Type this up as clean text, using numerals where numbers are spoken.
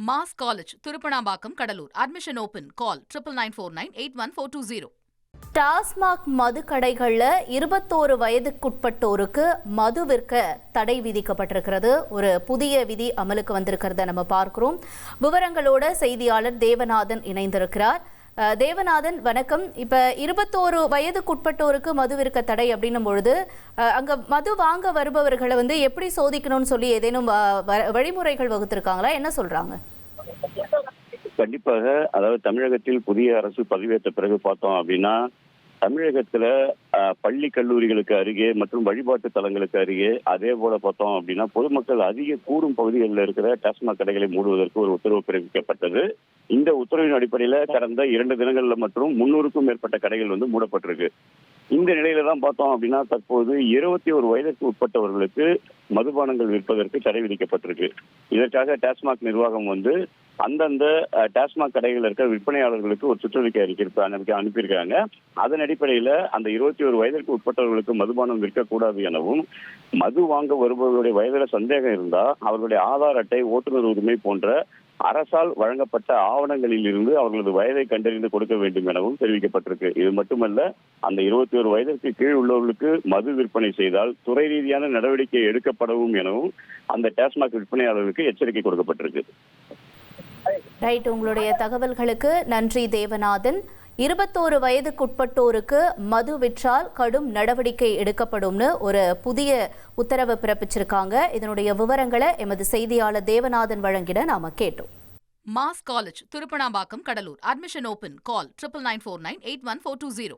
Mass college Thiruppanambakkam Cuddalore admission open call 9949981420. TASMAC மதுக்கடைகள்ல 21 வயதுக்குட்பட்டோருக்கு மது விற்க தடை விதிக்கப்பட்டிருக்கிறது. ஒரு புதிய விதி அமலுக்கு வந்திருக்கிறத நம்ம பார்க்கிறோம். விவரங்களோட செய்தியாளர் தேவநாதன் இணைந்திருக்கிறார். தேவநாதன் வணக்கம். இப்ப 21 வயதுக்குட்பட்டோருக்கு மது விற்க தடை அப்படின்னும் பொழுது அங்க மது வாங்க வருபவர்களை எப்படி சோதிக்கணும்னு சொல்லி ஏதேனும் வழிமுறைகள் வகுத்திருக்காங்களா? என்ன சொல்றாங்க? கண்டிப்பாக, அதாவது தமிழகத்தில் புதிய அரசு பதவியேற்ற பிறகு பார்த்தோம் அப்படின்னா, தமிழகத்துல பள்ளி கல்லூரிகளுக்கு அருகே மற்றும் வழிபாட்டு தலங்களுக்கு அருகே, அதே போல பார்த்தோம் அப்படின்னா பொதுமக்கள் அதிக கூடும் பகுதிகளில் இருக்கிற டாஸ்மாக் கடைகளை மூடுவதற்கு ஒரு உத்தரவு பிறப்பிக்கப்பட்டது. இந்த உத்தரவின் அடிப்படையில கடந்த 2 தினங்கள்ல மற்றும் 300க்கும் மேற்பட்ட கடைகள் மூடப்பட்டிருக்கு. இந்த நிலையில தான் பார்த்தோம் அப்படின்னா தற்போது 21 வயதுக்கு உட்பட்டவர்களுக்கு மதுபானங்கள் விற்பதற்கு தடை விதிக்கப்பட்டிருக்கு. இதற்காக டாஸ்மாக் நிர்வாகம் அந்தந்த டாஸ்மாக் கடைகள் இருக்கிற விற்பனையாளர்களுக்கு ஒரு சுற்றறிக்கை அனுப்பியிருக்காங்க. அதன் அடிப்படையில அந்த 21 வயதிற்கு உட்பட்டவர்களுக்கு மதுபானம் விற்கக்கூடாது எனவும், மது வாங்க வருபவர்களுடைய வயதுல சந்தேகம் இருந்தா அவர்களுடைய ஆதார் அட்டை, ஓட்டுநர் உரிமை போன்ற அரசால் வழங்கப்பட்ட ஆவணங்களில் இருந்து அவர்களது வயதை கண்டறிந்து கொடுக்க வேண்டும் எனவும் தெரிவிக்கப்பட்டிருக்கு. இது மட்டுமல்ல, அந்த 21 வயதிற்கு கீழ் உள்ளவர்களுக்கு மது விற்பனை செய்தால் துறை ரீதியான நடவடிக்கை எடுக்கப்படவும் எனவும் அந்த டாஸ்மாக் விற்பனையாளர்களுக்கு எச்சரிக்கை கொடுக்கப்பட்டிருக்கு. ரைட், உங்களுடைய தகவல்களுக்கு நன்றி தேவநாதன். 21 வயதுக்குட்பட்டோருக்கு மது விற்றால் கடும் நடவடிக்கை எடுக்கப்படும்னு ஒரு புதிய உத்தரவு பிறப்பிச்சிருக்காங்க. இதனுடைய விவரங்களை எமது செய்தியாளர் தேவநாதன் வழங்கிட நாம கேட்டோம். Mass college Thiruppanambakkam Cuddalore admission open call 9949814220.